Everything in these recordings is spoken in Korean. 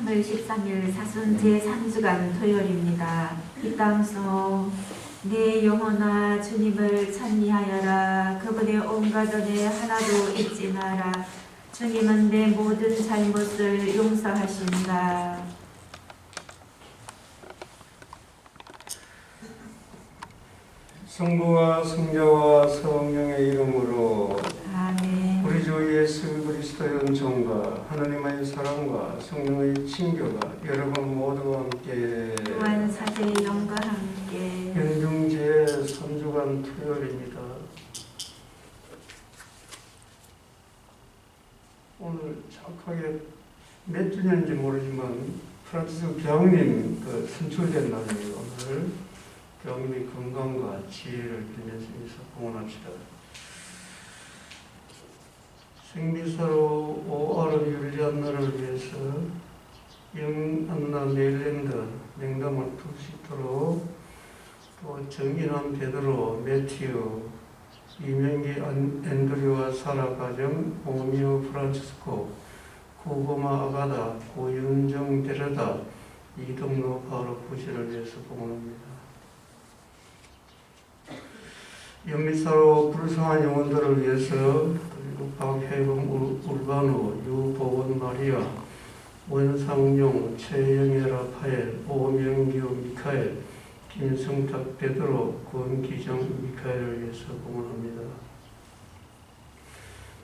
3월 13일 사순 제3주간 토요일입니다. 기땅소 내 영혼아 주님을 찬미하여라. 그분의 온갖 은혜 하나도 잊지 마라. 주님은 내 모든 잘못을 용서하신다. 성부와 성자와 성령의 이름으로 아멘. 우리 주 예수 그리스도의 은총과 하나님의 사랑과 성령의 친교가 여러분 모두와 함께 또한 사제의 영과 함께 연중제 3주간 토요일입니다. 오늘 정확하게 몇 주년인지 모르지만 프란치스 교황님 선출된 날이에요. 오늘 교황님의 건강과 지혜를 빌면서 인사 공헌합시다. 생미사로 오아름 율리안 나를 위해서 영안나 네일랜드 맹담을 푸시토록 또 정인환 베드로 매튜 이명기 앤드류와 사라 가정 오미오 프란치스코 고고마 아가다 고윤정 데려다 이동로 바로 부시를 위해서 공헌합니다. 연미사로 불쌍한 영혼들을 위해서 그리고 박혜봉 울바노 유보원 마리아 원상용 최영애 라파엘 오명규 미카엘 김성탁 베드로 권기정 미카엘을 위해서 공헌합니다.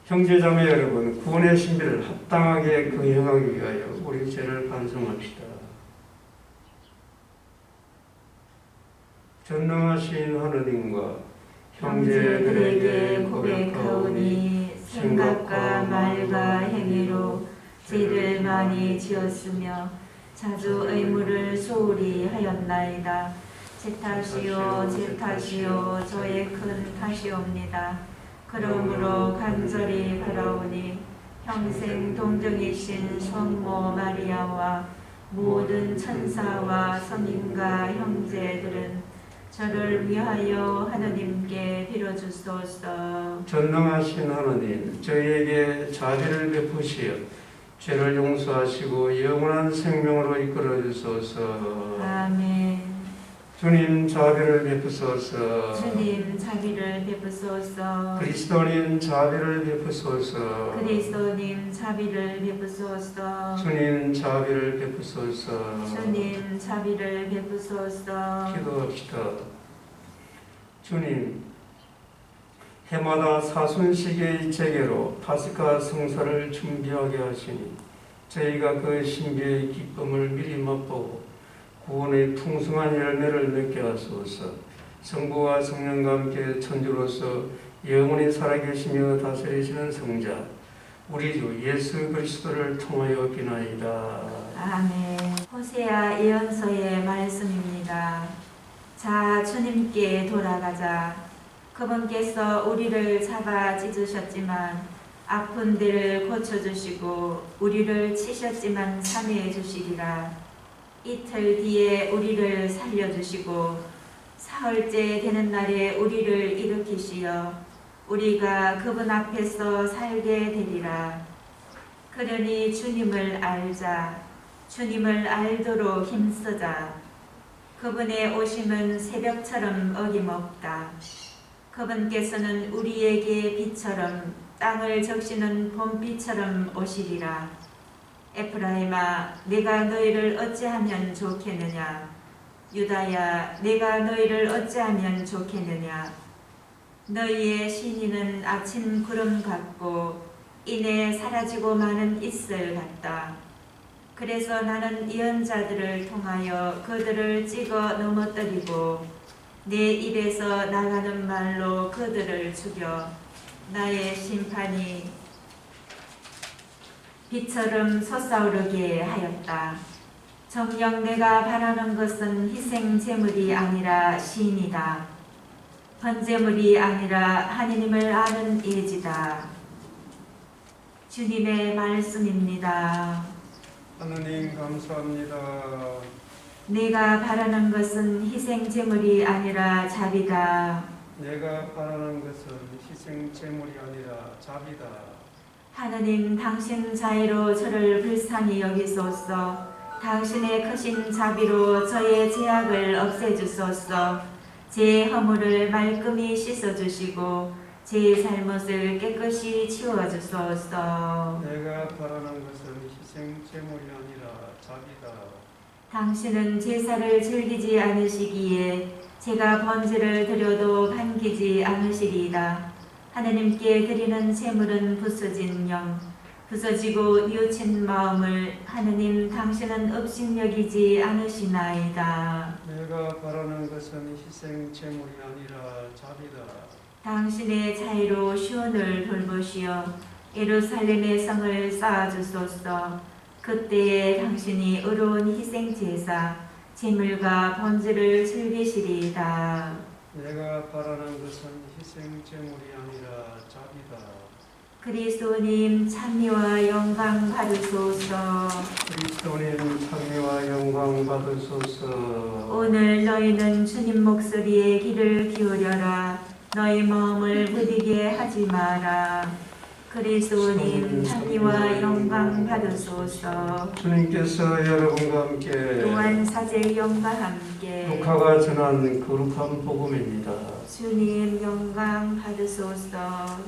형제자매 여러분, 구원의 신비를 합당하게 경영하기 위하여 우리 죄를 반성합시다. 전능하신 하느님과 형제들에게 고백하오니 생각과 말과 행위로 죄를 많이 지었으며 자주 의무를 소홀히 하였나이다. 제 탓이요 제 탓이요 저의 큰 탓이옵니다. 그러므로 간절히 바라오니 평생 동정이신 성모 마리아와 모든 천사와 성인과 형제들은 저를 위하여 하나님께 빌어주소서. 전능하신 하나님, 저희에게 자비를 베푸시어 죄를 용서하시고 영원한 생명으로 이끌어 주소서. 아멘. 주님 자비를 베푸소서. 주님 자비를 베푸소서. 그리스도님 자비를 베푸소서. 그리스도님 자비를 베푸소서. 주님 자비를 베푸소서. 주님 자비를 베푸소서. 기도합시다. 주님, 해마다 사순식의 재개로 파스카 성사를 준비하게 하시니 저희가 그 신비의 기쁨을 미리 맛보고 구원의 풍성한 열매를 맺게 하소서. 성부와 성령과 함께 천주로서 영원히 살아계시며 다스리시는 성자 우리 주 예수 그리스도를 통하여 비나이다. 아멘. 호세아 예언서의 말씀입니다. 자, 주님께 돌아가자. 그분께서 우리를 잡아 찢으셨지만 아픈 데를 고쳐주시고 우리를 치셨지만 참여해 주시리라. 이틀 뒤에 우리를 살려주시고 사흘째 되는 날에 우리를 일으키시어 우리가 그분 앞에서 살게 되리라. 그러니 주님을 알자. 주님을 알도록 힘쓰자. 그분의 오심은 새벽처럼 어김없다. 그분께서는 우리에게 빛처럼 땅을 적시는 봄비처럼 오시리라. 에프라임아, 내가 너희를 어찌하면 좋겠느냐? 유다야, 내가 너희를 어찌하면 좋겠느냐? 너희의 신이는 아침 구름 같고 이내 사라지고 마는 이슬 같다. 그래서 나는 예언자들을 통하여 그들을 찍어 넘어뜨리고 내 입에서 나가는 말로 그들을 죽여 나의 심판이 빛처럼 솟아오르게 하였다. 정녕 내가 바라는 것은 희생 제물이 아니라 시인이다. 번제물이 아니라 하느님을 아는 예지다. 주님의 말씀입니다. 하나님 감사합니다. 내가 바라는 것은 희생 제물이 아니라 자비다. 내가 바라는 것은 희생 제물이 아니라 자비다. 하느님 당신 자애로 저를 불쌍히 여기소서. 당신의 크신 자비로 저의 죄악을 없애주소서. 제 허물을 말끔히 씻어주시고 제 잘못을 깨끗이 치워주소서. 내가 바라는 것은 희생 제물이 아니라 자비다. 당신은 제사를 즐기지 않으시기에 제가 번제를 드려도 반기지 않으시리이다. 하느님께 드리는 제물은 부서진 영, 부서지고 뉘우친 마음을 하느님 당신은 업신여기지 않으시나이다. 내가 바라는 것은 희생 제물이 아니라 자비다. 당신의 자애로 시온을 돌보시어 예루살렘의 성을 쌓아주소서. 그때에 당신이 의로운 희생제사, 제물과 번제를 즐기시리이다. 내가 바라는 것은 희생 제물이 아니라 자비다. 그리스도님 찬미와 영광 받으소서. 그리스도님 찬미와 영광 받으소서. 오늘 너희는 주님 목소리에 귀를 기울여라. 너희 마음을 부디게 하지 마라. 그리스도님 찬미와 영광 받으소서. 주님께서 여러분과 함께 또한 사제 영과 함께 루카가 전한 거룩한 복음입니다. 주님 영광 받으소서.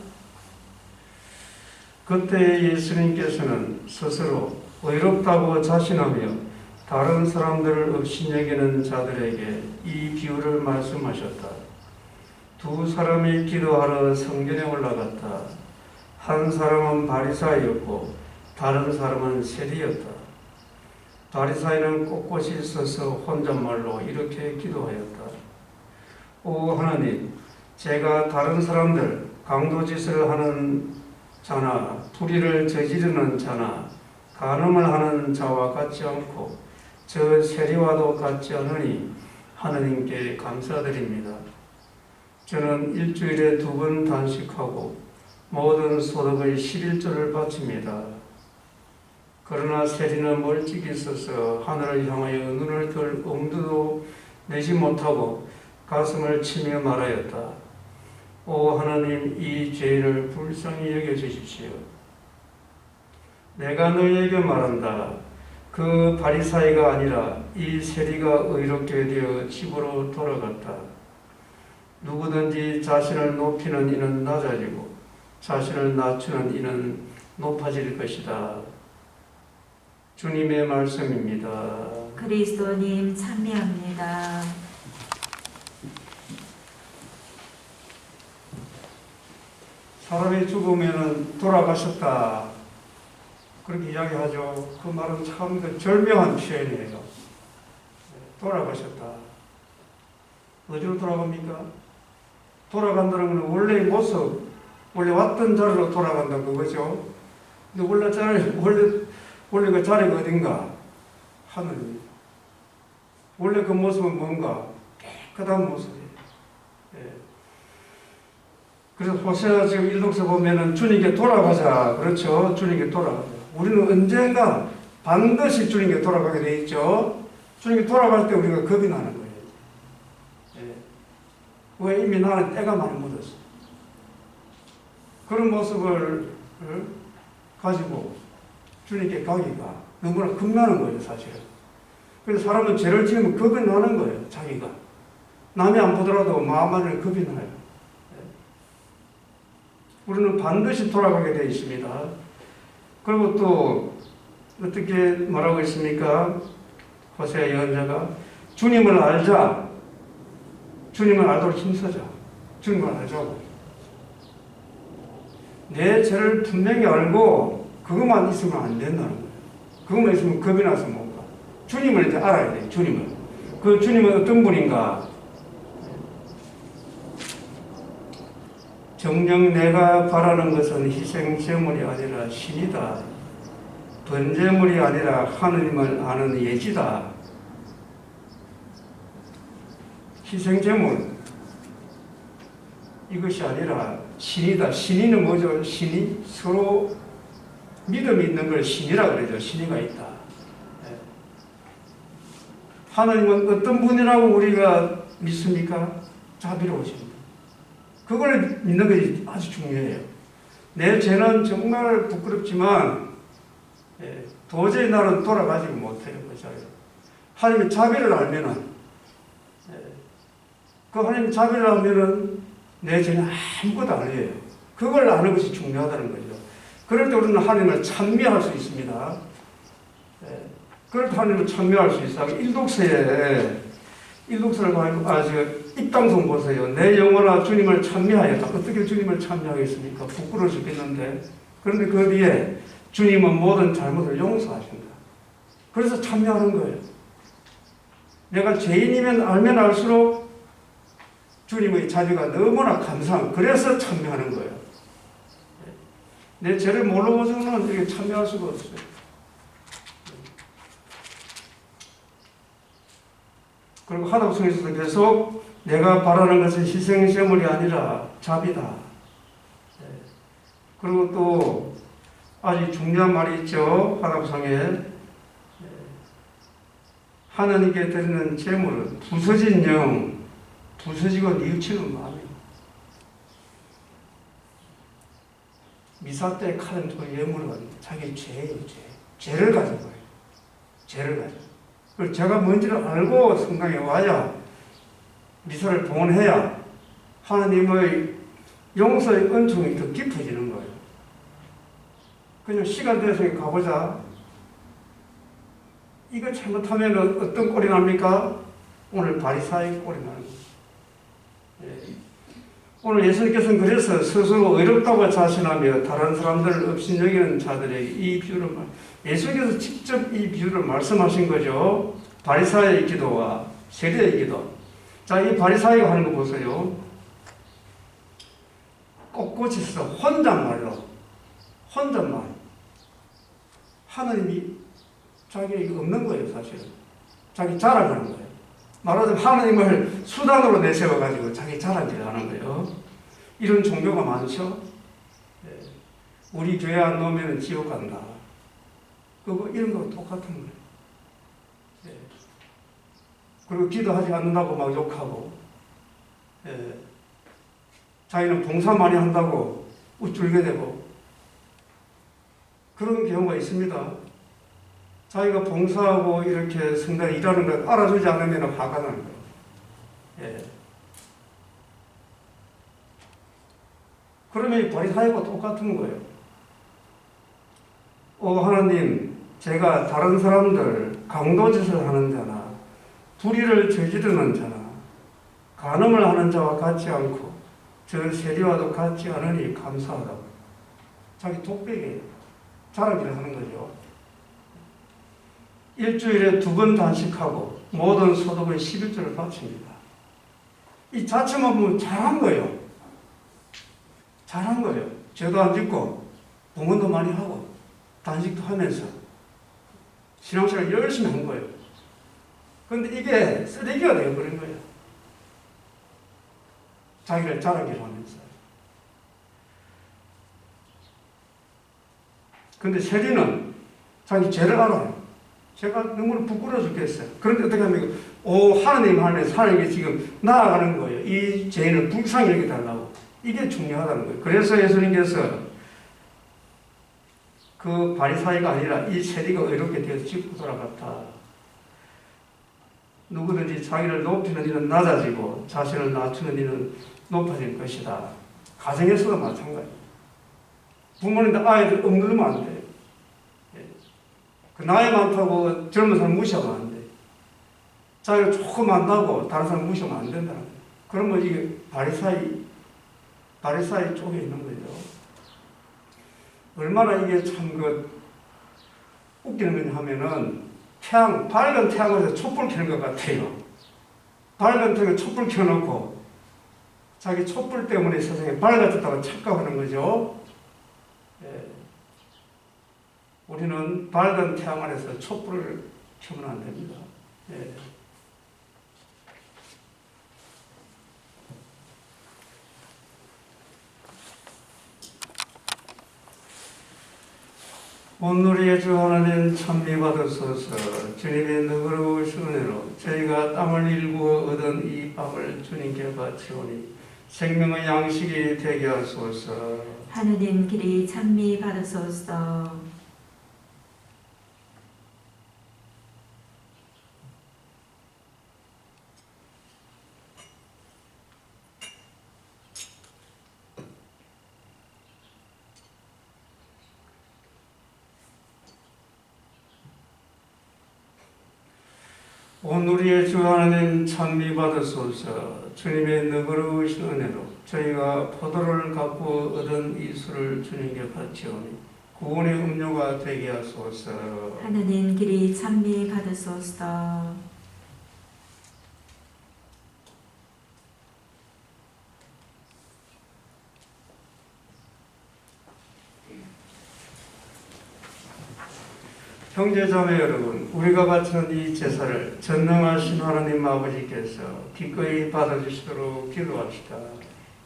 그때 예수님께서는 스스로 의롭다고 자신하며 다른 사람들을 업신여기는 자들에게 이 비유를 말씀하셨다. 두 사람이 기도하러 성전에 올라갔다. 한 사람은 바리사이였고 다른 사람은 세리였다. 바리사이는 꼿꼿이 서서 혼잣말로 이렇게 기도하였다. 오 하나님, 제가 다른 사람들 강도짓을 하는 자나 불의를 저지르는 자나 간음을 하는 자와 같지 않고 저 세리와도 같지 않으니 하느님께 감사드립니다. 저는 일주일에 2번 단식하고 모든 소득의 11조를 바칩니다. 그러나 세리는 멀찍이 서서 하늘을 향하여 눈을 들 엄두도 내지 못하고 가슴을 치며 말하였다. 오 하나님, 이 죄인을 불쌍히 여겨주십시오. 내가 너희에게 말한다. 그 바리사이가 아니라 이 세리가 의롭게 되어 집으로 돌아갔다. 누구든지 자신을 높이는 이는 낮아지고 자신을 낮추는 이는 높아질 것이다. 주님의 말씀입니다. 그리스도님 찬미합니다. 사람이 죽으면 돌아가셨다. 그렇게 이야기하죠. 그 말은 참 절묘한 표현이에요. 돌아가셨다. 어디로 돌아갑니까? 돌아간다는 건 원래의 모습, 원래 왔던 자리로 돌아간다 그거죠. 근데 원래 그 자리가 어딘가? 하늘입니다. 원래 그 모습은 뭔가? 깨끗한 모습이에요. 예. 그래서 호세아 지금 일독서 보면은 주님께 돌아가자. 그렇죠? 주님께 돌아가자. 우리는 언젠가 반드시 주님께 돌아가게 돼 있죠. 주님께 돌아갈 때 우리가 겁이 나는 거예요. 예. 왜 이미 나는 때가 많이 묻었어. 그런 모습을 가지고 주님께 가기가 너무나 겁나는 거예요, 사실은. 그래서 사람은 죄를 지으면 겁이 나는 거예요, 자기가. 남이 안 보더라도 마음 안에 겁이 나요. 우리는 반드시 돌아가게 되어 있습니다. 그리고 또 어떻게 말하고 있습니까? 호세아 예언자가 주님을 알자. 주님을 알도록 힘쓰자. 주님을 알자고. 내 죄를 분명히 알고 그것만 있으면 안 된다는 거예요. 그것만 있으면 겁이 나서 못 가. 주님을 이제 알아야 돼요. 주님을. 그 주님은 어떤 분인가? 정녕 내가 바라는 것은 희생제물이 아니라 신이다. 번제물이 아니라 하느님을 아는 예지다. 희생제물 이것이 아니라 신이다. 신이는 뭐죠? 신이 서로 믿음이 있는 걸 신이라 그러죠. 신이가 있다. 하나님은 어떤 분이라고 우리가 믿습니까? 자비로우십니다. 그걸 믿는 것이 아주 중요해요. 내 죄는 정말 부끄럽지만 도저히 나는 돌아가지 못해요. 하나님의 자비를 알면은 그 하나님의 자비를 알면은 내 죄는 아무것도 아니에요. 그걸 아는 것이 중요하다는 거죠. 그럴 때 우리는 하나님을 찬미할 수 있습니다. 그럴 때 하나님을 찬미할 수 있어요. 일독서를 입당성 보세요. 내 영혼아 주님을 찬미하였다. 어떻게 주님을 찬미하겠습니까? 부끄러워 죽겠는데. 그런데 그 뒤에 주님은 모든 잘못을 용서하신다. 그래서 찬미하는 거예요. 내가 죄인이면 알면 알수록 주님의 자비가 너무나 감사한, 그래서 참여하는 거예요. 내 죄를 모르고서는 이렇게 참여할 수가 없어요. 그리고 하독성에서도 계속 내가 바라는 것은 희생제물이 아니라 자비다. 그리고 또 아주 중요한 말이 있죠. 하독성에 하나님께 드리는 제물은 부서진 영, 부서지고 뉘우치는 마음이에요. 미사 때 칼은 또 예물은 자기 죄예요, 죄. 죄를 가진 거예요. 죄를 가진 거예요. 그걸 제가 뭔지를 알고 성당에 와야, 미사를 봉헌해야 하나님의 용서의 은총이 더 깊어지는 거예요. 그냥 시간 돼서 가보자. 이거 잘못하면 어떤 꼴이 납니까? 오늘 바리사의 꼴이 나는 거예요. 오늘 예수님께서는 그래서 스스로 의롭다고 자신하며 다른 사람들을 업신여기는 자들에게 이 비유를 예수님께서 직접 이 비유를 말씀하신 거죠. 바리사의 기도와 세리의 기도. 자, 이 바리사이가 하는 거 보세요. 꼿꼿이서 혼잣말로, 혼잣말. 하나님이 자기에게 없는 거예요, 사실은. 자기 자랑하는 거예요. 말하자면 하나님을 수단으로 내세워가지고 자기 자랑질을 하는 거예요. 이런 종교가 많죠. 우리 교회 안 놓으면 지옥 간다. 그거 이런 거 똑같은 거예요. 그리고 기도하지 않는다고 막 욕하고, 자기는 봉사 많이 한다고 우쭐게 되고, 그런 경우가 있습니다. 자기가 봉사하고 이렇게 성당에 일하는 걸 알아주지 않으면 화가 나는 거예요. 그러면 이 바리사이와 똑같은 거예요. 하나님, 제가 다른 사람들 강도짓을 하는 자나 불의를 저지르는 자나 간음을 하는 자와 같지 않고 저 세리와도 같지 않으니 감사하다고. 자기 독백에 자랑질을 하는 거죠. 일주일에 2번 단식하고 모든 소득의 11조를 바칩니다. 이 자체만 보면 잘한 거예요. 잘한 거예요. 죄도 안 짓고 봉헌도 많이 하고 단식도 하면서 신앙생활 열심히 한 거예요. 그런데 이게 쓰레기가 되어버린 거예요. 자기를 자랑질 하면서. 그런데 세리는 자기 죄를 알아요. 제가 너무 부끄러워 죽겠어요. 그런데 어떻게 하면, 하나님 안에서 하나님께 지금 나아가는 거예요. 이 죄인을 불쌍히 여겨달라고. 이게 중요하다는 거예요. 그래서 예수님께서 그 바리사이가 아니라 이 세리가 의롭게 되어서 집으로 돌아갔다. 누구든지 자기를 높이는 이는 낮아지고 자신을 낮추는 이는 높아질 것이다. 가정에서도 마찬가지예요. 부모님들 아이들 억누르면 안 돼요. 그 나이 많다고 젊은 사람 무시하면 안 돼. 자기가 조금 안다고 다른 사람 무시하면 안 된다는 거예요. 그러면 이게 바리사이 쪽에 있는 거죠. 얼마나 이게 참 웃기는 거냐 하면은 밝은 태양에서 촛불 켜는 것 같아요. 밝은 태양에 촛불 켜놓고 자기 촛불 때문에 세상에 밝아졌다고 착각하는 거죠. 우리는 밝은 태양 아래서 촛불을 켜면 안 됩니다. 온누리의 주 하나님 찬미 받으소서. 주님의 너그러우신 은혜로 저희가 땀을 일구어 얻은 이 밥을 주님께 바치오니 생명의 양식이 되게 하소서. 하느님 길이 찬미 받으소서. 온 우리의 주 하나님 찬미 받으소서. 주님의 너그러우신 은혜로 저희가 포도를 갖고 얻은 이 술을 주님께 바치오니 구원의 음료가 되게 하소서. 하느님 길이 찬미 받으소서. 형제자매 여러분, 우리가 바치는 이 제사를 전능하신 하나님 아버지께서 기꺼이 받아주시도록 기도합시다.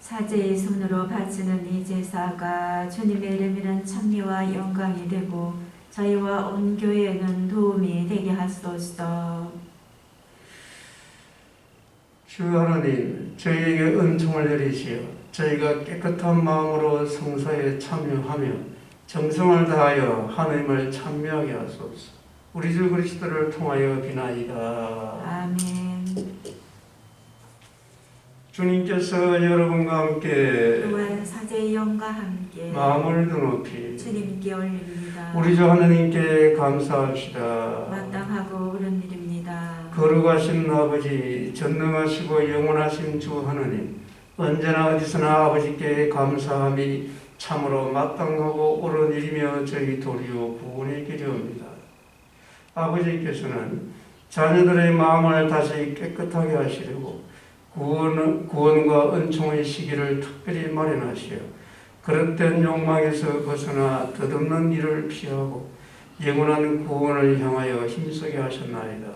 사제의 손으로 바치는 이 제사가 주님의 이름이란 찬미와 영광이 되고 저희와 온 교회에는 도움이 되게 하소서. 주 하나님, 저희에게 은총을 내리시어 저희가 깨끗한 마음으로 성사에 참여하며 정성을 다하여 하나님을 찬미하게 하소서. 우리 주 그리스도를 통하여 비나이다. 아멘. 주님께서 여러분과 함께 또한 사제의 영과 함께 마음을 드높이 주님께 올립니다. 우리 주 하나님께 감사합시다. 마땅하고 옳은 일입니다. 거룩하신 아버지, 전능하시고 영원하신 주 하나님, 언제나 어디서나 아버지께 감사함이 참으로 마땅하고 옳은 일이며 저희 도리요 구원의 길이옵니다. 아버지께서는 자녀들의 마음을 다시 깨끗하게 하시려고 구원과 은총의 시기를 특별히 마련하시어 그릇된 욕망에서 벗어나 덧없는 일을 피하고 영원한 구원을 향하여 힘쓰게 하셨나이다.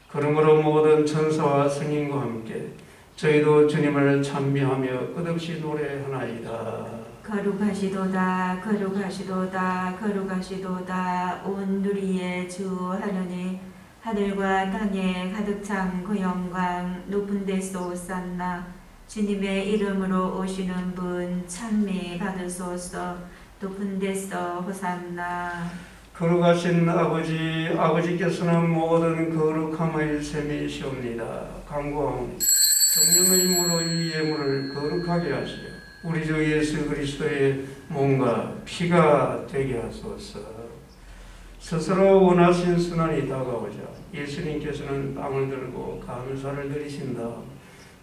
그러므로 모든 천사와 성인과 함께 저희도 주님을 찬미하며 끝없이 노래하나이다. 거룩하시도다 거룩하시도다 거룩하시도다 온 누리의 주 하느님, 하늘과 땅에 가득 찬 그 영광 높은 데서 오산나. 주님의 이름으로 오시는 분 찬미 받으소서. 높은 데서 호산나. 거룩하신 아버지, 아버지께서는 모든 거룩함의 셈이시옵니다. 간구하오니 성령의 힘으로 이 예물을 거룩하게 하시어 우리 주 예수 그리스도의 몸과 피가 되게 하소서. 스스로 원하신 순환이 다가오자 예수님께서는 빵을 들고 감사를 드리신 다음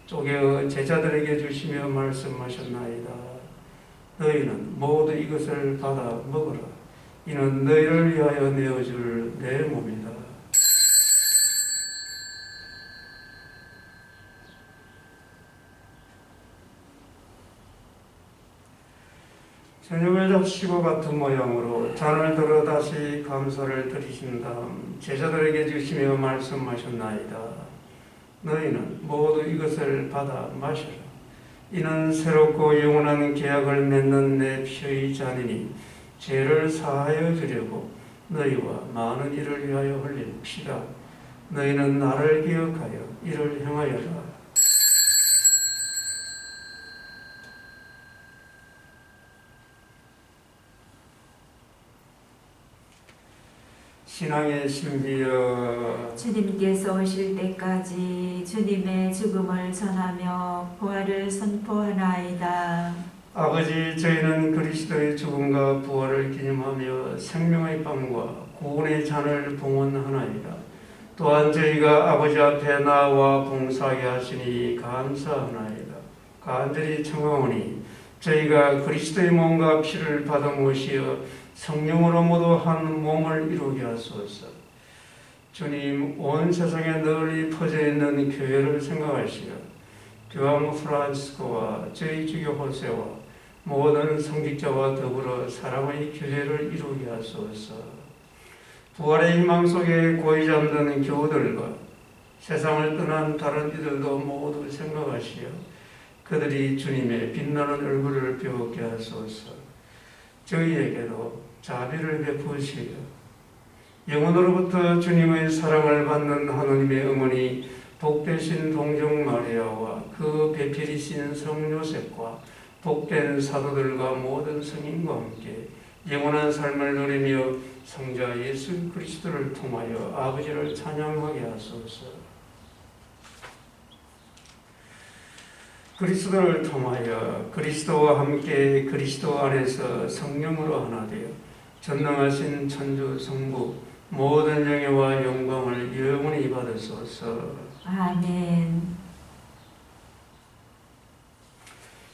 쪼개 제자들에게 주시며 말씀하셨나이다. 너희는 모두 이것을 받아 먹으라. 이는 너희를 위하여 내어줄 내 몸이다. 저녁을 잡수시고 같은 모양으로 잔을 들어 다시 감사를 드리신 다음 제자들에게 주시며 말씀하셨나이다. 너희는 모두 이것을 받아 마시라. 이는 새롭고 영원한 계약을 맺는 내 피의 잔이니 죄를 사하여 주려고 너희와 많은 이를 위하여 흘릴 피다. 너희는 나를 기억하여 이를 행하여라. 신앙의 신비여, 주님께서 오실 때까지 주님의 죽음을 전하며 부활을 선포하나이다. 아버지, 저희는 그리스도의 죽음과 부활을 기념하며 생명의 빵과 구원의 잔을 봉헌하나이다. 또한 저희가 아버지 앞에 나와 봉사하게 하시니 감사하나이다. 간절히 청하오니 저희가 그리스도의 몸과 피를 받아모시어 성령으로 모두 한 몸을 이루게 하소서. 주님, 온 세상에 널리 퍼져 있는 교회를 생각하시어 교황 프란시스코와 저희 주교 호세와 모든 성직자와 더불어 사랑의 교회를 이루게 하소서. 부활의 희망 속에 고이 잠든 교우들과 세상을 떠난 다른 이들도 모두 생각하시어 그들이 주님의 빛나는 얼굴을 배우게 하소서. 저희에게도 자비를 베푸시어 영원으로부터 주님의 사랑을 받는 하나님의 음원이 복되신 동정 마리아와 그 배필이신 성 요셉과 복된 사도들과 모든 성인과 함께 영원한 삶을 누리며 성자 예수 그리스도를 통하여 아버지를 찬양하게 하소서. 그리스도를 통하여 그리스도와 함께 그리스도 안에서 성령으로 하나 되어 전능하신 천주 성부 모든 영예와 영광을 영원히 받으소서. 아멘.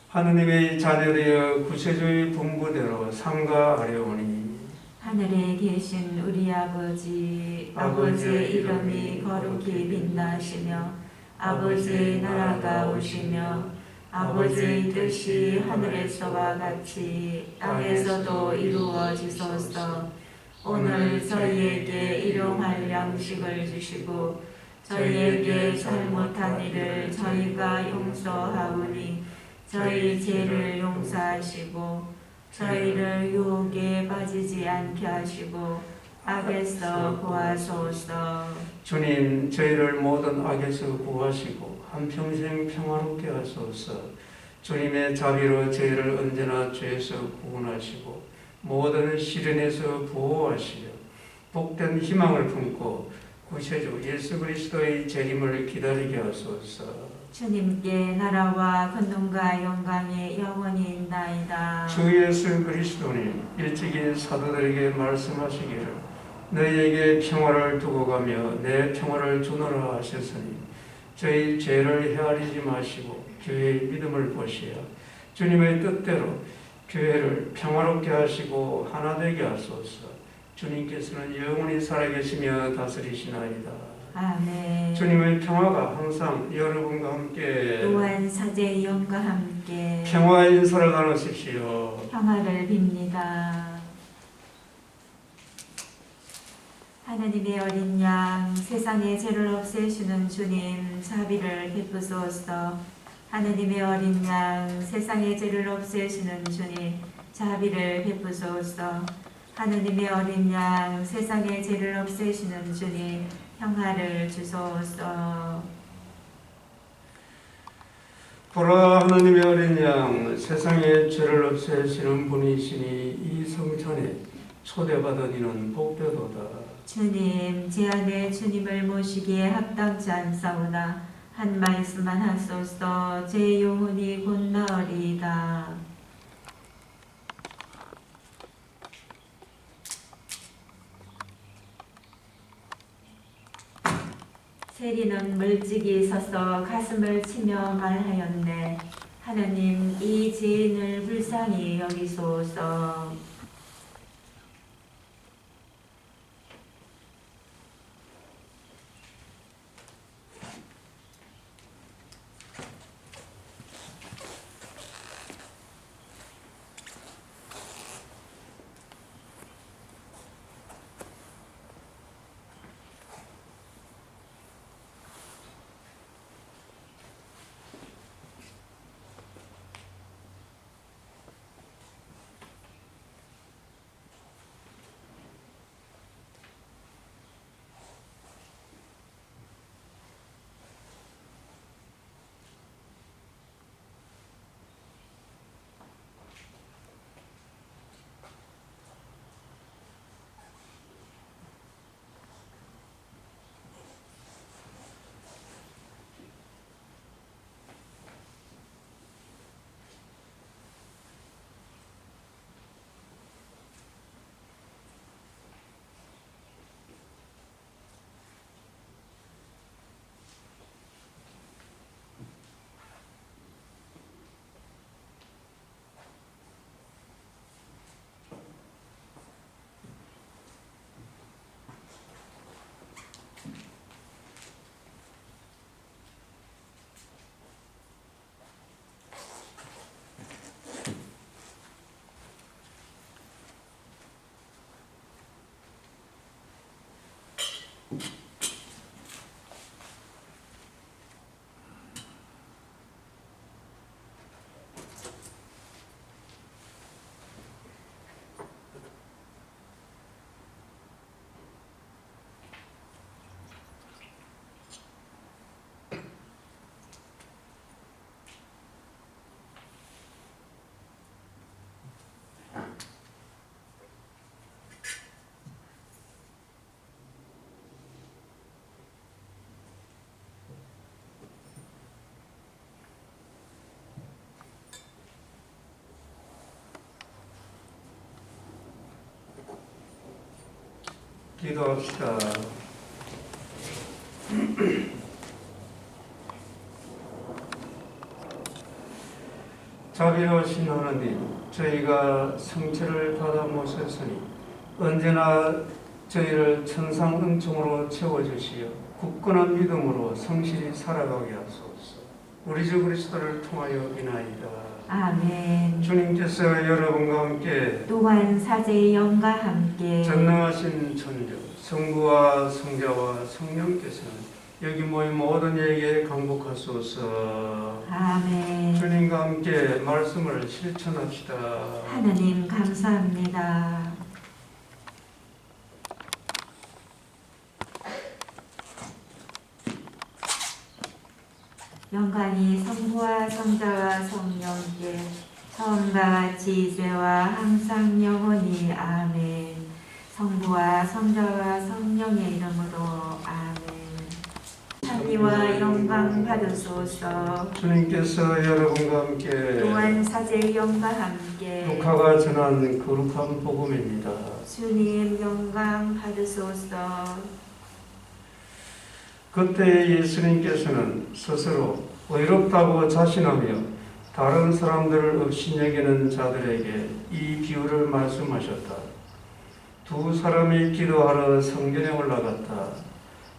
하느님의 자녀되어 구세주의 분부대로 상가하려오니 하늘에 계신 우리 아버지의 이름이 거룩히 빛나시며 아버지의 나라가 오시며 아버지의 뜻이 하늘에서와 같이 땅에서도 이루어지소서. 오늘 저희에게 일용할 양식을 주시고 저희에게 잘못한 일을 저희가 용서하오니 저희 죄를 용서하시고 저희를 유혹에 빠지지 않게 하시고 악에서 구하소서. 주님, 저희를 모든 악에서 구하시고 한평생 평화롭게 하소서. 주님의 자비로 저희를 언제나 죄에서 구원하시고 모든 시련에서 보호하시며 복된 희망을 품고 구세주 예수 그리스도의 재림을 기다리게 하소서. 주님께 나라와 권능과 영광이 영원히 있나이다. 주 예수 그리스도님, 일찍이 사도들에게 말씀하시기를 너희에게 평화를 두고 가며 내 평화를 주노라 하셨으니 저희 죄를 헤아리지 마시고 교회의 믿음을 보시어 주님의 뜻대로 교회를 평화롭게 하시고 하나 되게 하소서. 주님께서는 영원히 살아계시며 다스리시나이다. 아멘. 주님의 평화가 항상 여러분과 함께 또한 사제의 영과 함께 평화의 인사를 나누십시오. 평화를 빕니다. 하나님의 어린 양, 세상의 죄를 없애시는 주님, 자비를 베푸소서. 하나님의 어린 양, 세상의 죄를 없애시는 주님, 자비를 베푸소서. 하나님의 어린 양, 세상의 죄를 없애시는 주님, 평화를 주소서. 보라, 하나님의 어린 양, 세상의 죄를 없애시는 분이시니 이 성전에 초대받은 이는 복되도다. 주님, 제 안에 주님을 모시기에 합당치 않사오나 한 말씀만 하소서. 제 영혼이 곧 나으리이다. 세리는 멀찍이 서서 가슴을 치며 말하였네. 하나님, 이 죄인을 불쌍히 여기소서. 기도합시다. 자비로우신 하나님, 저희가 성체를 받아 모셨으니 언제나 저희를 천상응총으로 채워주시어 굳건한 믿음으로 성실히 살아가게 하소서. 우리 주 그리스도를 통하여 비나이다. 아멘. 주님께서 여러분과 함께 또한 사제의 영과 함께 전능하신 천주 성부와 성자와 성령께서는 여기 모인 모든 이에게 강복하소서. 아멘. 주님과 함께 말씀을 실천합시다. 하느님 감사합니다. 영광이 성부와 성자와 성령께 처음과 같이 이제와 항상 영원히 아멘. 성부와 성자와 성령의 이름으로 아멘. 찬미와 영광 받으소서. 주님께서 여러분과 함께 또한 사제의 영과 함께 루카가 전한 거룩한 복음입니다. 주님 영광 받으소서. 그때 예수님께서는 스스로 의롭다고 자신하며 다른 사람들을 업신여기는 자들에게 이 비유를 말씀하셨다. 두 사람이 기도하러 성전에 올라갔다.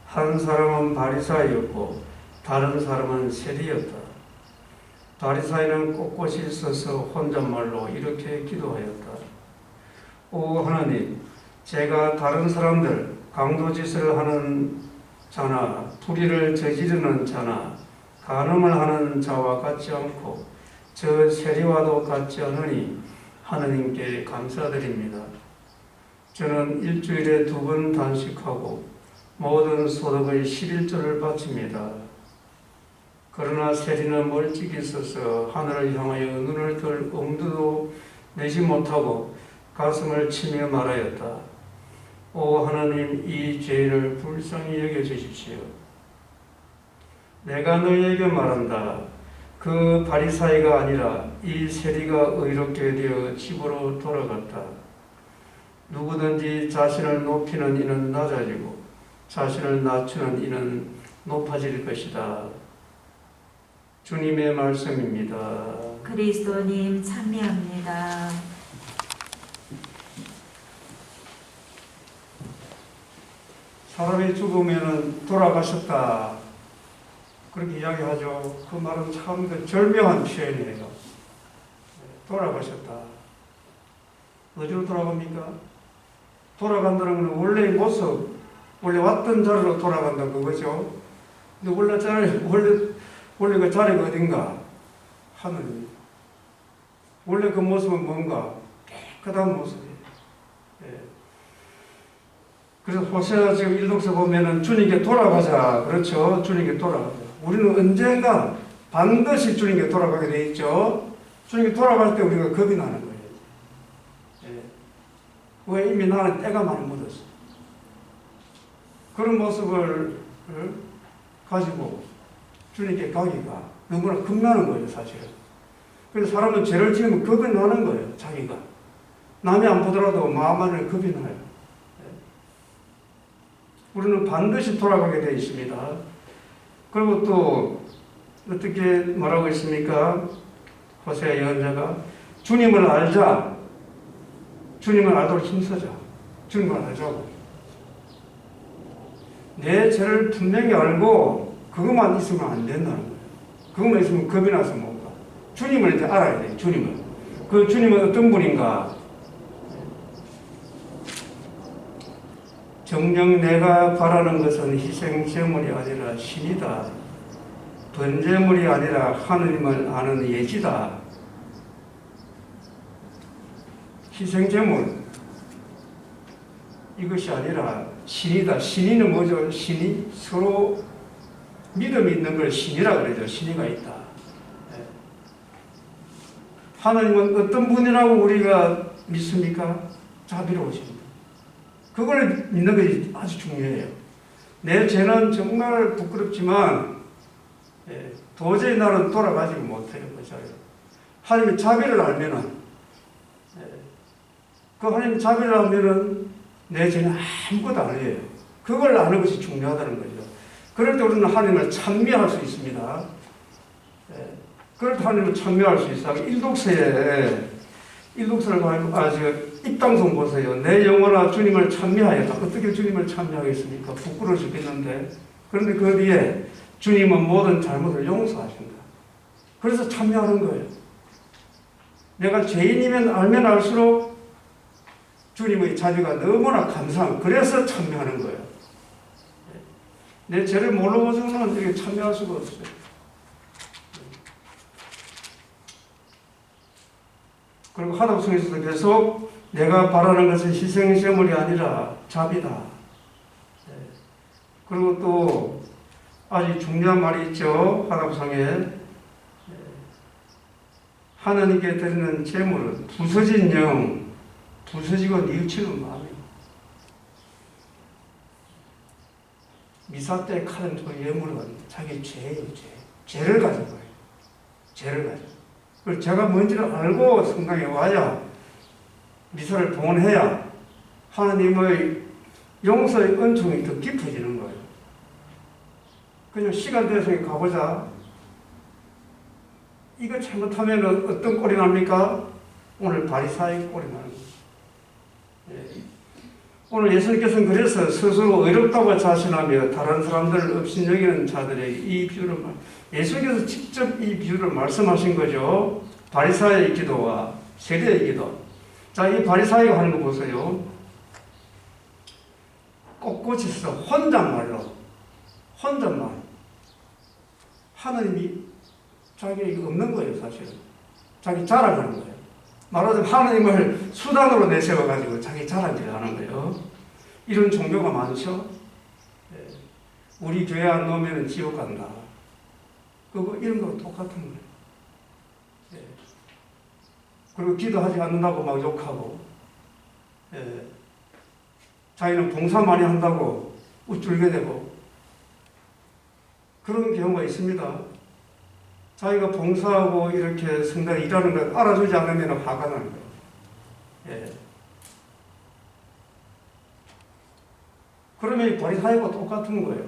한 사람은 바리사이였고 다른 사람은 세리였다. 바리사이는 꼿꼿이 서서 혼잣말로 이렇게 기도하였다. 오 하나님, 제가 다른 사람들 강도짓을 하는 자나 불의를 저지르는 자나 간음을 하는 자와 같지 않고 저 세리와도 같지 않으니 하느님께 감사드립니다. 저는 일주일에 2번 단식하고 모든 소득의 11조를 바칩니다. 그러나 세리는 멀찍이 서서 하늘을 향하여 눈을 들 엄두도 내지 못하고 가슴을 치며 말하였다. 오 하나님, 이 죄를 불쌍히 여겨주십시오. 내가 너희에게 말한다. 그 바리사이가 아니라 이 세리가 의롭게 되어 집으로 돌아갔다. 누구든지 자신을 높이는 이는 낮아지고 자신을 낮추는 이는 높아질 것이다. 주님의 말씀입니다. 그리스도님 찬미합니다. 사람이 죽으면 돌아가셨다. 그렇게 이야기하죠. 그 말은 참 절묘한 표현이에요. 돌아가셨다. 어디로 돌아갑니까? 돌아간다는 건 원래의 모습, 원래 왔던 자리로 돌아간다 그거죠. 근데 원래 그 자리가 어딘가? 하늘입니다. 원래 그 모습은 뭔가? 깨끗한 모습이에요. 예. 그래서 호세아 지금 일독서 보면은 주님께 돌아가자. 그렇죠? 주님께 돌아가자. 우리는 언젠가 반드시 주님께 돌아가게 돼 있죠. 주님께 돌아갈 때 우리가 겁이 나는 거예요. 예. 왜 이미 나는 때가 많이 묻었어. 그런 모습을 가지고 주님께 가기가 너무나 겁나는 거예요, 사실은. 그래서 사람은 죄를 지으면 겁이 나는 거예요, 자기가. 남이 안 보더라도 마음 안에 겁이 나요. 우리는 반드시 돌아가게 되어 있습니다. 그리고 또 어떻게 말하고 있습니까? 호세아 예언자가 주님을 알자. 주님을 알도록 힘쓰자. 주님을 알자고. 내 죄를 분명히 알고 그것만 있으면 안 된다는 거예요. 그것만 있으면 겁이 나서 못 가. 주님을 이제 알아야 돼요. 주님을. 그 주님은 어떤 분인가? 정녕 내가 바라는 것은 희생제물이 아니라 신이다. 번제물이 아니라 하느님을 아는 예지다. 희생제물 이것이 아니라 신이다. 신이는 뭐죠? 신이 서로 믿음이 있는 걸 신이라 그러죠. 신이가 있다. 하나님은 어떤 분이라고 우리가 믿습니까? 자비로우십니다. 그걸 믿는 것이 아주 중요해요. 내 죄는 정말 부끄럽지만 도저히 나는 돌아가지 못해요. 하나님의 자비를 알면은 그 하나님의 자비를 알면은 내 죄는 아무것도 아니에요. 그걸 아는 것이 중요하다는 거죠. 그럴 때 우리는 하나님을 찬미할 수 있습니다. 그럴 때 하나님을 찬미할 수 있어요. 일독서를 입당성 보세요. 내 영혼아 주님을 찬미하였다. 어떻게 주님을 찬미하겠습니까? 부끄러워 죽겠는데. 그런데 그 뒤에 주님은 모든 잘못을 용서하신다. 그래서 찬미하는 거예요. 내가 죄인이면 알면 알수록 주님의 자비가 너무나 감사한, 그래서 참여하는 거예요. 내 죄를 모르고서는 이렇게 참여할 수가 없어요. 그리고 하독성에서도 계속 내가 바라는 것은 희생제물이 아니라 자비다. 그리고 또 아주 중요한 말이 있죠. 하독성에 하나님께 드리는 제물은 부서진 영, 부서지고 뉘우치는 마음이에요. 미사 때 칼은 그 예물은 자기 죄예요, 죄. 죄를 가진 거예요. 죄를 가지고. 그걸 제가 뭔지를 알고 성당에 와야, 미사를 봉헌해야 하나님의 용서의 은총이 더 깊어지는 거예요. 그냥 시간 돼서 가보자. 이거 잘못하면 어떤 꼴이 납니까? 오늘 바리사의 꼴이 나는 거예요. 오늘 예수님께서는 그래서 스스로 의롭다고 자신하며 다른 사람들을 업신여기는 자들에게 이 비유를 예수님께서 직접 이 비유를 말씀하신 거죠. 바리사의 기도와 세리의 기도. 자, 이 바리사이가 하는 거 보세요. 꼿꼿이서 혼잣말로, 혼잣말. 하나님이 자기에게 없는 거예요, 사실은. 자기 자랑하는 거예요. 말하자면 하나님을 수단으로 내세워가지고 자기 자랑질을 하는 거예요. 이런 종교가 많죠. 우리 교회 안 놓으면 지옥 간다. 그거 이런 거 똑같은 거예요. 그리고 기도하지 않는다고 막 욕하고, 자기는 봉사 많이 한다고 우쭐게 되고, 그런 경우가 있습니다. 자기가 봉사하고 이렇게 성당에 일하는 걸 알아주지 않으면 화가 나는 거예요. 그러면 이 바리사이와 똑같은 거예요.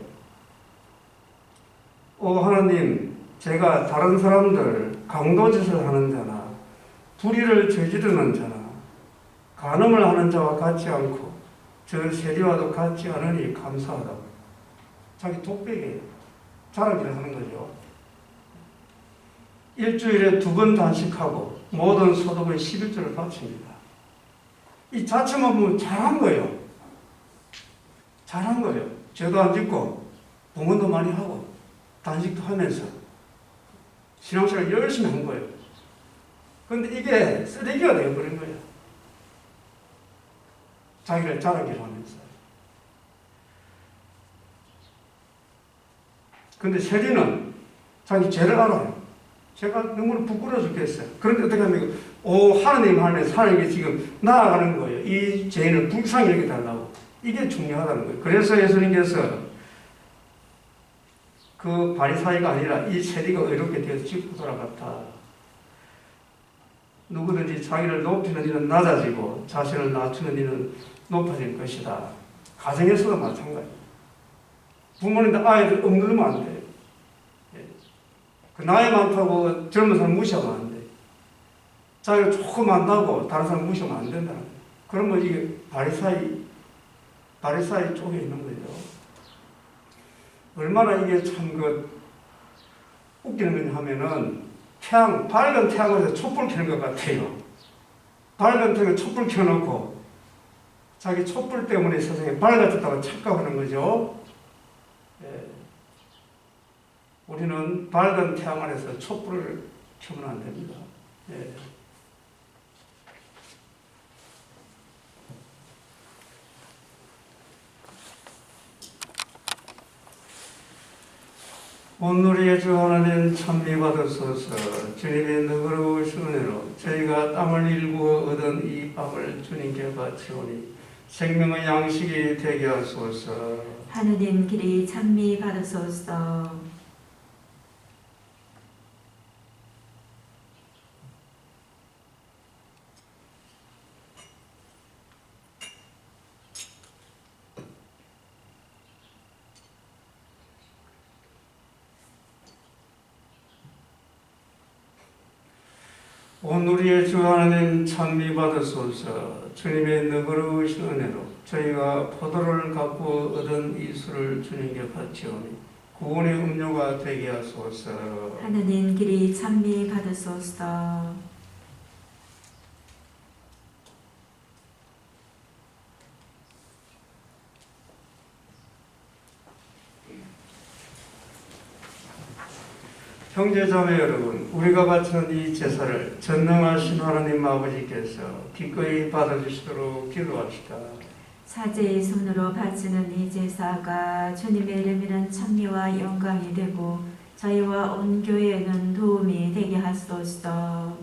하나님, 제가 다른 사람들 강도짓을 하는 자나 불의를 저지르는 자나 간음을 하는 자와 같지 않고 저 세리와도 같지 않으니 감사하다고. 자기 독백이에요. 자랑질을 하는 거죠. 일주일에 2번 단식하고 모든 소득의 11조를 바칩니다. 이 자체만 보면 잘한 거예요. 잘한 거예요. 죄도 안 짓고 봉헌도 많이 하고 단식도 하면서 신앙생활을 열심히 한 거예요. 그런데 이게 쓰레기가 되어버린 거예요. 자기를 자랑질 하면서. 그런데 세리는 자기 죄를 알아요. 제가 너무 부끄러워 죽겠어요. 그런데 어떻게 합니까? 하나님 안에서 하나님께 지금 나아가는 거예요. 이 죄인을 불쌍히 여겨달라고. 이게 중요하다는 거예요. 그래서 예수님께서 그 바리사이가 아니라 이 세리가 의롭게 되어서 집으로 돌아갔다. 누구든지 자기를 높이는 이는 낮아지고 자신을 낮추는 이는 높아질 것이다. 가정에서도 마찬가지예요. 부모님들 아이들 억누르면 안 돼요. 그 나이 많다고 젊은 사람 무시하면 안 돼. 자기가 조금 안다고 다른 사람 무시하면 안 된다는 거예요. 그러면 이게 바리사이 쪽에 있는 거죠. 얼마나 이게 참 웃기는 거냐 하면은 밝은 태양에서 촛불 켜는 것 같아요. 밝은 태양에 촛불 켜놓고 자기 촛불 때문에 세상에 밝아졌다고 착각하는 거죠. 우리는 밝은 태양 아래서 촛불을 켜면 안 됩니다. 온누리의 주 하나님 찬미 받으소서. 주님의 너그러우신 은혜로 저희가 땀을 일구어 얻은 이 밥을 주님께 바치오니 생명의 양식이 되게 하소서. 하느님 길이 찬미 받으소서. 온 우리의 주 하나님 찬미 받으소서. 주님의 너그러우신 은혜로 저희가 포도를 갖고 얻은 이 술을 주님께 바치오니 구원의 음료가 되게 하소서. 하느님 길이 찬미 받으소서. 형제자매 여러분, 우리가 바치는 이 제사를 전능하신 하나님 아버지께서 기꺼이 받아주시도록 기도합시다. 사제의 손으로 바치는 이 제사가 주님의 이름이란 찬미와 영광이 되고 저희와 온 교회에는 도움이 되게 하소서.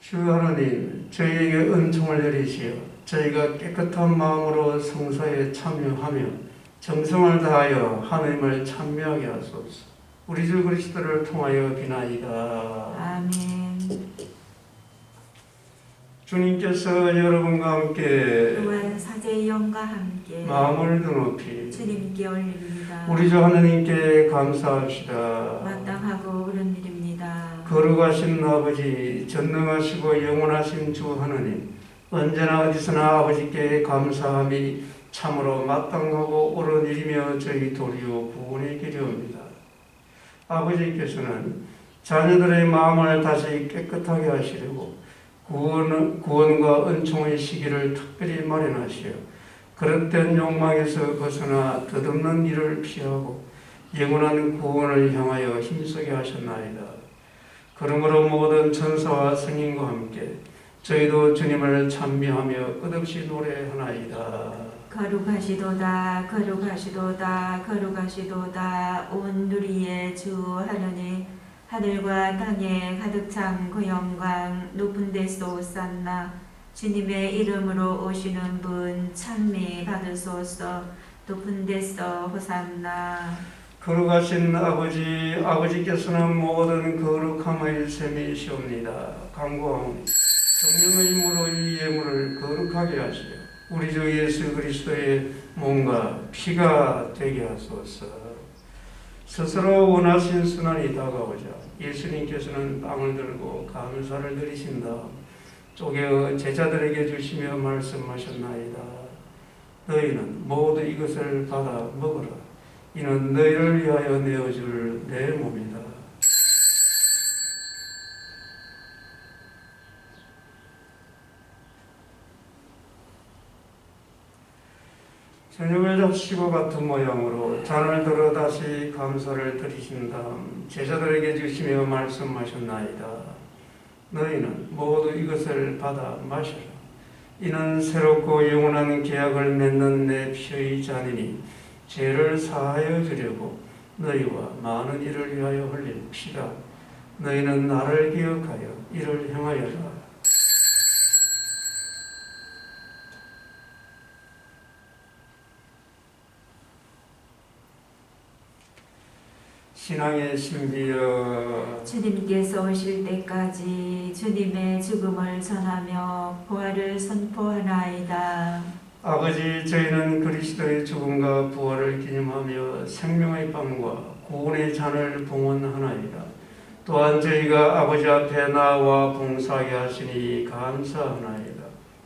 주 하나님, 저희에게 은총을 내리시어 저희가 깨끗한 마음으로 성사에 참여하며 정성을 다하여 하나님을 찬미하게 하소서. 우리 주 그리스도를 통하여 비나이다. 아멘. 주님께서 여러분과 함께 또한 사제의 영과 함께 마음을 드높이 주님께 올립니다. 우리 주 하나님께 감사합시다. 마땅하고 옳은 일입니다. 거룩하신 아버지, 전능하시고 영원하신 주 하나님, 언제나 어디서나 아버지께 감사함이 참으로 마땅하고 옳은 일이며 저희 도리요 구원의 길이옵니다. 아버지께서는 자녀들의 마음을 다시 깨끗하게 하시려고 구원과 은총의 시기를 특별히 마련하시어 그릇된 욕망에서 벗어나 덧없는 일을 피하고 영원한 구원을 향하여 힘쓰게 하셨나이다. 그러므로 모든 천사와 성인과 함께 저희도 주님을 찬미하며 끝없이 노래하나이다. 거룩하시도다 거룩하시도다 거룩하시도다 온 누리의 주 하느님, 하늘과 땅에 가득 찬 그 영광 높은 데서 오산나. 주님의 이름으로 오시는 분 찬미 받으소서. 높은 데서 호산나. 거룩하신 아버지, 아버지께서는 모든 거룩함의 셈이시옵니다. 간구하오니 성령의 힘으로 이 예물을 거룩하게 하시어 우리 주 예수 그리스도의 몸과 피가 되게 하소서. 스스로 원하신 순환이 다가오자 예수님께서는 빵을 들고 감사를 드리신 다음 쪼개어 제자들에게 주시며 말씀하셨나이다. 너희는 모두 이것을 받아 먹으라. 이는 너희를 위하여 내어줄 내 몸이다. 저녁을 잡수시고 같은 모양으로 잔을 들어 다시 감사를 드리신 다음 제자들에게 주시며 말씀하셨나이다. 너희는 모두 이것을 받아 마시라. 이는 새롭고 영원한 계약을 맺는 내 피의 잔이니 죄를 사하여 주려고 너희와 많은 이를 위하여 흘릴 피다. 너희는 나를 기억하여 이를 행하여라. 신앙의 신비여, 주님께서 오실 때까지 주님의 죽음을 전하며 부활을 선포하나이다. 아버지, 저희는 그리스도의 죽음과 부활을 기념하며 생명의 빵과 구원의 잔을 봉헌하나이다. 또한 저희가 아버지 앞에 나와 봉사하게 하시니 감사하나이다.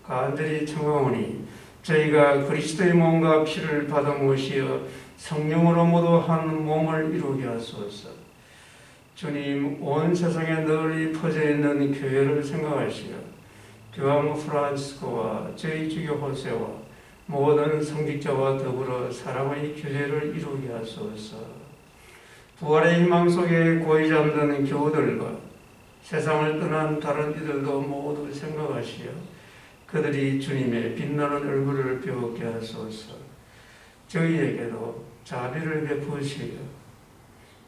간절히 청하오니 저희가 그리스도의 몸과 피를 받아모시어 성령으로 모두 한 몸을 이루게 하소서. 주님, 온 세상에 널리 퍼져 있는 교회를 생각하시어 교황 프란시스코와 저희 주교 호세와 모든 성직자와 더불어 사랑의 교회를 이루게 하소서. 부활의 희망 속에 고이 잠드는 교우들과 세상을 떠난 다른 이들도 모두 생각하시어 그들이 주님의 빛나는 얼굴을 배우게 하소서. 저희에게도 자비를 베푸시어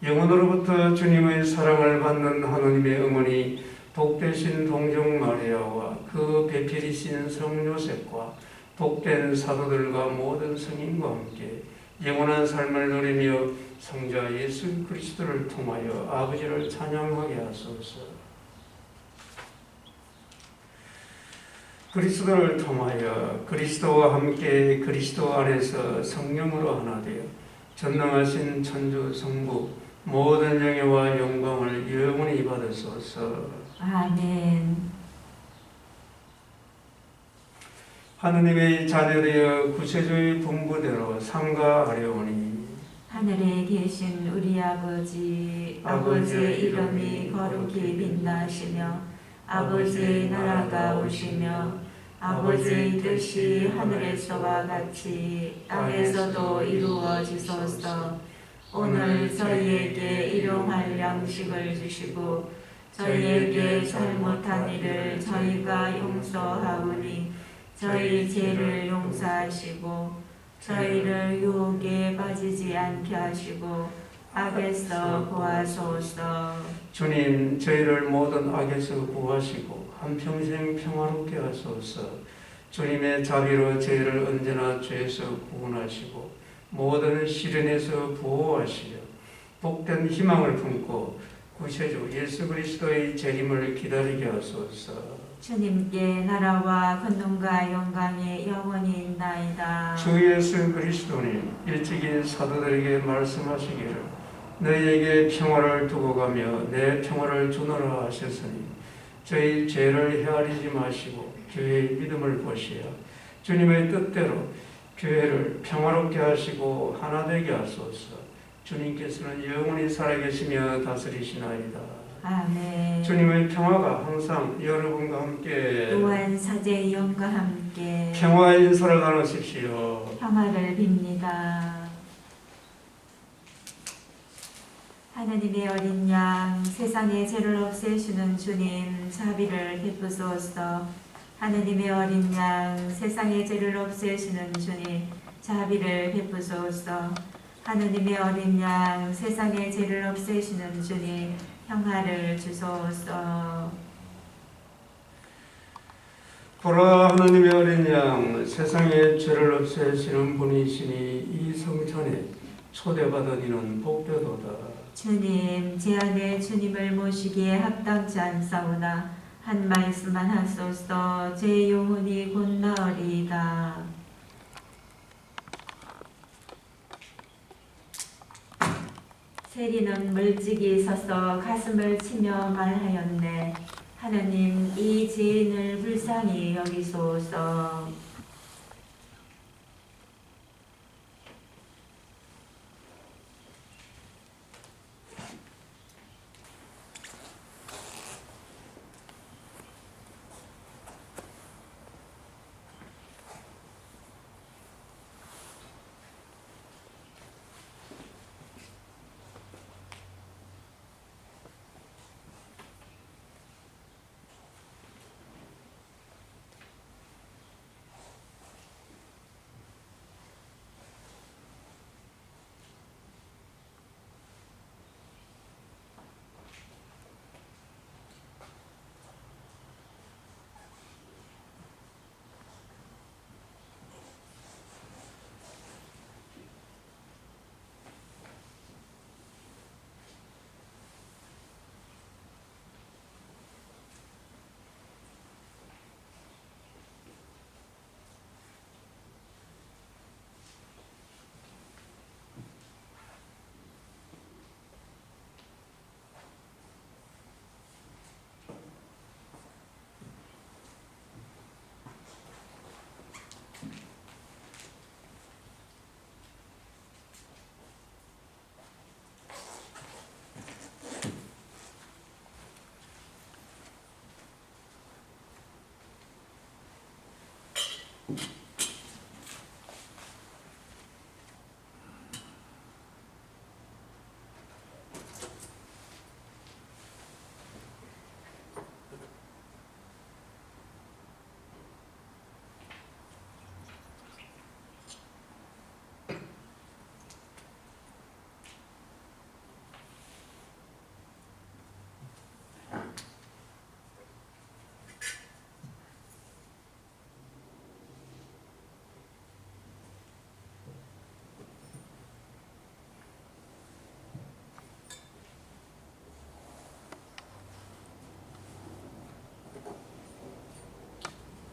영혼으로부터 주님의 사랑을 받는 하느님의 어머니 복되신 동정 마리아와 그 배필이신 성 요셉과 복된 사도들과 모든 성인과 함께 영원한 삶을 누리며 성자 예수 그리스도를 통하여 아버지를 찬양하게 하소서. 그리스도를 통하여 그리스도와 함께 그리스도 안에서 성령으로 하나 되어 전능하신 천주 성부 모든 영예와 영광을 영원히 받으소서. 아멘. 하느님의 자녀되어 구세주의 분부대로 삼가하려오니 하늘에 계신 우리 아버지의 이름이 거룩히 빛나시며 아버지의 나라가 오시며 아버지의 뜻이 하늘에서와 같이 땅에서도 이루어지소서. 오늘 저희에게 일용할 양식을 주시고 저희에게 잘못한 일을 저희가 용서하오니 저희 죄를 용서하시고 저희를 유혹에 빠지지 않게 하시고 악에서 구하소서. 주님, 저희를 모든 악에서 구하시고 한평생 평화롭게 하소서. 주님의 자비로 저희를 언제나 죄에서 구원하시고 모든 시련에서 보호하시며 복된 희망을 품고 구세주 예수 그리스도의 재림을 기다리게 하소서. 주님께 나라와 권능과 영광이 영원히 있나이다. 주 예수 그리스도님, 일찍이 사도들에게 말씀하시기를 너희에게 평화를 두고 가며 내 평화를 주노라 하셨으니 저희 죄를 헤아리지 마시고 교회의 믿음을 보시어 주님의 뜻대로 교회를 평화롭게 하시고 하나 되게 하소서. 주님께서는 영원히 살아계시며 다스리시나이다. 아멘. 주님의 평화가 항상 여러분과 함께 또한 사제의 영과 함께 평화의 인사를 나누십시오. 평화를 빕니다. 하나님의 어린 양, 세상의 죄를 없애시는 주님, 자비를 베푸소서. 하나님의 어린 양, 세상의 죄를 없애시는 주님, 자비를 베푸소서. 하나님의 어린 양, 세상의 죄를 없애시는 주님, 평화를 주소서. 보라, 하나님의 어린 양, 세상의 죄를 없애시는 분이시니 이 성전에 초대받은 이는 복되도다. 주님, 제 안에 주님을 모시기에 합당치 않사오나 한 말씀만 하소서. 제 영혼이 곧 나으리이다. 세리는 멀찍이 서서 가슴을 치며 말하였네. 하나님, 이 죄인을 불쌍히 여기소서.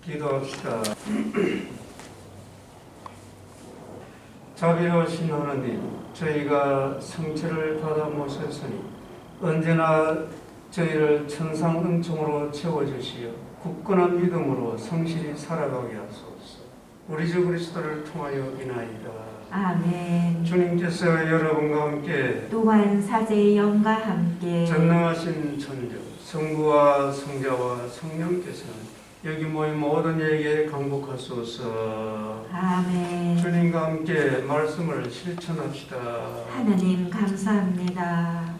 기도합시다. 자비로우신 하나님, 저희가 상처를 받아 못했으니 언제나 저희를 천상 은총으로 채워주시어 굳건한 믿음으로 성실히 살아가게 하소서. 우리 주 그리스도를 통하여 인하이다. 아멘. 주님께서 여러분과 함께 또한 사제의 영과 함께 전능하신 천주 성부와 성자와 성령께서는 여기 모인 모든 이에게 강복하소서. 아멘. 주님과 함께 말씀을 실천합시다. 하나님 감사합니다.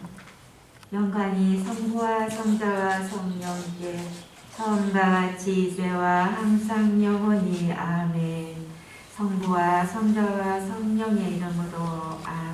영광이 성부와 성자와 성령께 처음과 같이 이제와 항상 영원히 아멘. 성부와 성자와 성령의 이름으로 아멘.